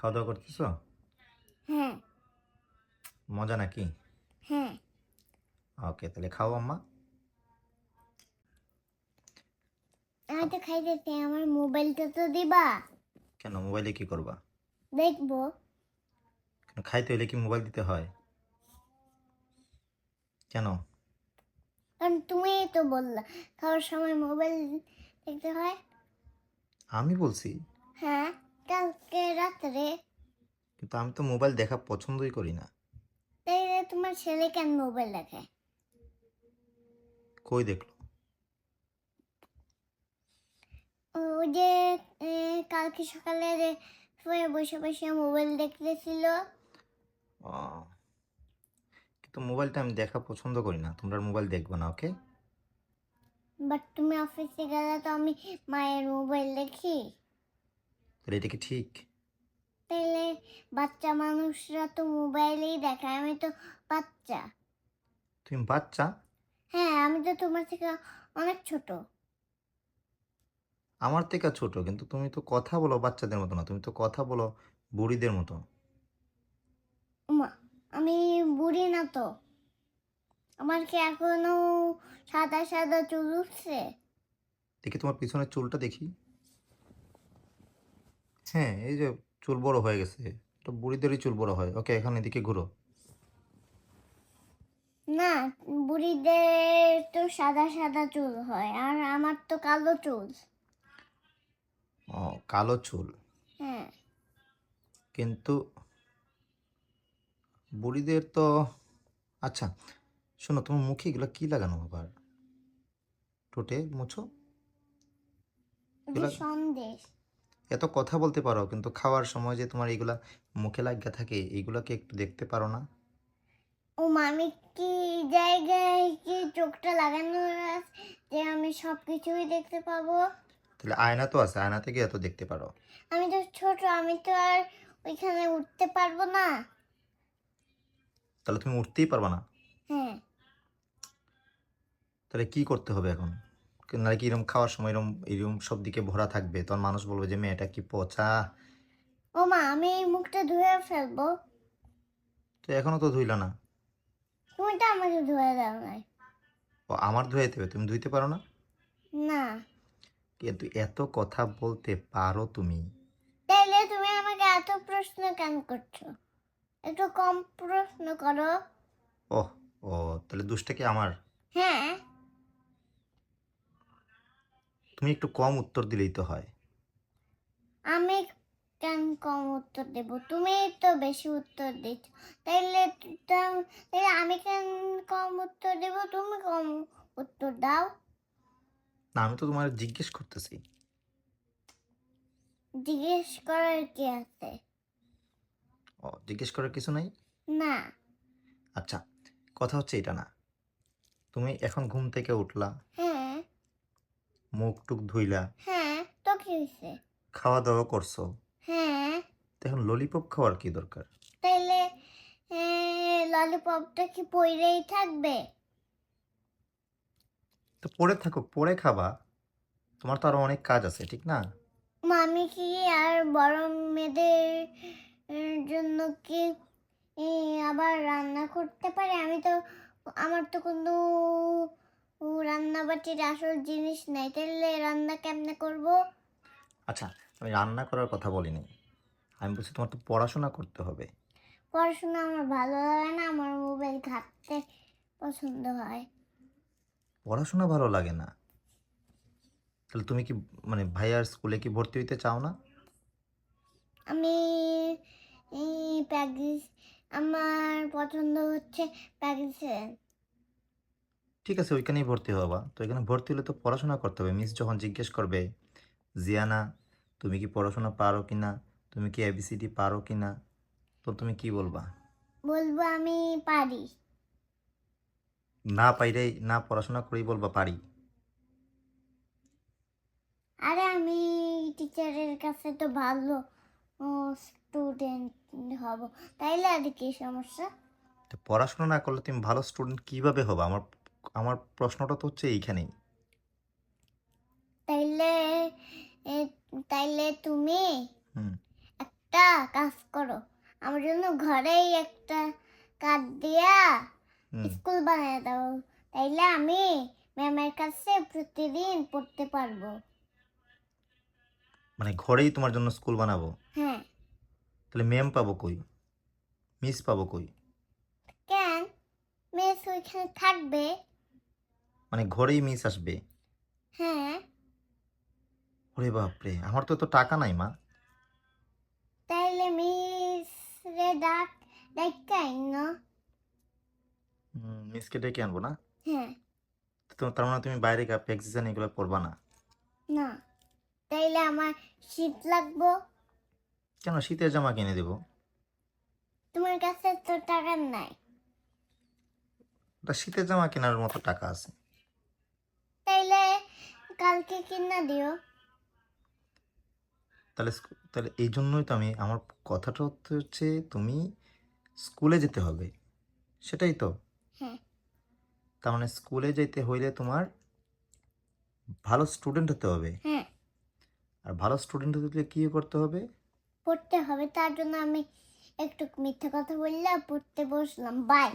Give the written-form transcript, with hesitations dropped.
খাওয়া দাওয়া করতেছো? হ্যাঁ। মজা নাকি? হ্যাঁ। ওকে, তাহলে খাও আম্মা। আমি খাও। তো খাইতেছি, আমার মোবাইলটা তো দিবা। কেন, মোবাইলে কি করবা? দেখবো। কেন, খাইতে হইলে কি মোবাইল দিতে হয়? কেন? কারণ তুমি তো বললা খাওয়ার সময় মোবাইল দেখতে হয়। আমি বলছি? হ্যাঁ, কালকে রাত্রে। কিন্তু আমি তো মোবাইল দেখা পছন্দই করি না। তাই তোমার ছেলে কেন মোবাইল দেখে? কই দেখলো? ওই যে কালকে সকালে যে শুয়ে বসে বসে মোবাইল দেখতেছিল। ও, কিন্তু মোবাইলটা আমি দেখা পছন্দ করি না, তোমরা আর মোবাইল দেখবে না, ওকে? বাট তুমি অফিসে গেলে তো আমি মায়ের মোবাইল দেখি। তাহলে এটা কি ঠিক? তাইলে বাচ্চা মানুষরা তো মোবাইলেই দেখে, আমি তো বাচ্চা। তুমি বাচ্চা? হ্যাঁ, আমি তো তোমার থেকে অনেক ছোট। আমার থেকে ছোট, কিন্তু তুমি তো কথা বলো বাচ্চাদের মতো না, তুমি তো কথা বলো বুড়িদের মতো। ওমা, আমি বুড়ি না তো। আমার কি এখনো সাদা সাদা চুল উঠছে? দেখি তোমার পিছনের চুলটা দেখি। হ্যাঁ, এই যে চুল বড় হয়ে গেছে। তো বুড়িদেরই চুল বড় হয়। ওকে, এখন এদিকে ঘুরো। না, বুড়িদের তো সাদা সাদা চুল হয়, আর আমার তো কালো চুল। ও, কালো চুল। হ্যাঁ। কিন্তু বুড়িদের তো, আচ্ছা শোনো, তোমার মুখে এগুলো কি লাগানো আবার? ঠোঁটে মুছো যে এগুলা? সন্দেশ। এত কথা বলতে পারো, কিন্তু খাওয়ার সময় যে তোমার এগুলা মুখে লাগিয়ে থাকে, এইগুলাকে একটু দেখতে পারো না? ও আমি কি জায়গায় কি চোখটা লাগানো আছে যে আমি সব কিছুই দেখতে পাবো? তাহলে আয়না তো আছে, আয়না থেকে এত দেখতে পারো। আমি তো ছোট, আমি তো আর ওইখানে উঠতে পারবো না। তাহলে তুমি উঠতেই পারবা না? হ্যাঁ। তাহলে কি করতে হবে এখন? নাকি এরকম খাওয়ার সময় এরকম এরকম সব দিকে ভরা থাকবে, তখন মানুষ বলবে যে মেয়েটা কি পচা। ও আমি এই মুখটা ধুয়ে ফেলবো। তো এখনো তো ধুইলা না। তুমি তো আমাকে ধুয়ে দাও নাই। ও, আমার ধুয়াইতে হবে, তুমি ধুইতে পারো না? না। কিন্তু এত কথা বলতে পারো তুমি। তাইলে তুমি আমাকে এত প্রশ্ন কেন করছো? একটু কম প্রশ্ন করো। ওহ, ও, তাহলে দুষ্টা কি আমার? হ্যাঁ। তুমি একটু কম উত্তর দিলেই তো হয়। আমি কেন কম উত্তর দেব? তুমি তো বেশি উত্তর দিচ্ছ। তাইলে তাইলে আমি কেন কম উত্তর দেব? তুমি কম উত্তর দাও। না, আমি তো তোমার জিজ্ঞেস করতেছি। জিজ্ঞেস করার কি আছে? ও, জিজ্ঞেস করার কিছু নাই? না। আচ্ছা, কথা হচ্ছে এটা না। তুমি এখন ঘুম থেকে উঠলা, হ্যাঁ। মুখ টুক ধুইলা, হ্যাঁ, তো কি হয়েছে? খাওয়া দাওয়া করছো। হ্যাঁ। তো এখন ললিপপ খাওয়ার কি দরকার? তাইলে ললিপপটা কি পইরেই থাকবে? তো পড়ে থাকো, পরে খাবা। তোমার তো আরো অনেক কাজ আছে, ঠিক না? আমি কি আর বড় মেয়েদের জন্য কি আবার রান্না করতে পারি? আমি তো, আমার তো কোনো রান্না বাটির আসল জিনিস নাই, তাহলে রান্না কেমনে করব? আচ্ছা, আমি রান্না করার কথা বলিনি, আমি বলছি তোমার তো পড়াশোনা করতে হবে। পড়াশোনা আমার ভালো লাগে না, আমার মোবাইল ঘাঁটতে পছন্দ হয়। পড়াশোনা ভালো লাগে না? তাহলে তুমি কি, মানে ভাইয়ার স্কুলে কি ভর্তি হইতে চাও না? আমি প্যারিস, আমার পছন্দ হচ্ছে প্যারিসের। ঠিক আছে, ওইখানেই ভর্তি হবা। তো এখানে ভর্তি হলে তো পড়াশোনা করতে হবে। মিস যখন জিজ্ঞেস করবে, জিয়ানা তুমি কি পড়াশোনা পারো কি না, তুমি কি এবিসিডি পারো কি না, তো তুমি কি বলবা? বলবো আমি পারি। না পাইলেই, না পড়াশোনা করেই বলবা পারি? আরে আমি টিচারের কাছে তো ভালো স্টুডেন্ট হব, তাইলে আর কি সমস্যা? তো পড়াশোনা না করলে তুমি ভালো স্টুডেন্ট কিভাবে হবে? আমার আমার প্রশ্নটা তো হচ্ছে এইখানেই। তাইলে এ, তাইলে তুমি হুম। একটা কাজ করো, আমার জন্য ঘরেই একটা কাঠ দিয়া হুম, স্কুল বানিয়ে দাও, তাইলে আমি ম্যামের কাছে প্রতিদিন পড়তে পারবো। মানে ঘরেই তোমার জন্য স্কুল বানাবো? হ্যাঁ। তাহলে ম্যাম পাবো কই? মিস পাবো কই? কেন? মিস ওইখানে থাকবে। মানে ঘরেই মিস আসবে? হ্যাঁ। ওরে বাপরে, আমার তো এত টাকা নাই মা। তাইলে মিস রে ডাক্কাই না। মিসকে ডেকে আনবো না? হ্যাঁ। তো তার মানে তুমি বাইরে প্র্যাকটিসন এগুলো করবা না? না, তাইলে আমার শীত লাগবো। কেন, শীতের জামা কিনে দেবো। তোমার কাছে তো টাকা নাই। ওটা শীতের জামা কেনার মতো টাকা আছে। তাইলে কালকে কিনা দিও। তাহলে এই জন্যই তো আমার কথাটা হচ্ছে তুমি স্কুলে যেতে হবে, সেটাই তো। হ্যাঁ। তার মানে স্কুলে যেতে হইলে তোমার ভালো স্টুডেন্ট হতে হবে। হ্যাঁ, আর ভালো স্টুডেন্ট হতে কী করতে হবে? পড়তে হবে, তার জন্য আমি একটু মিথ্যা কথা বললে পড়তে বসলাম। বাই।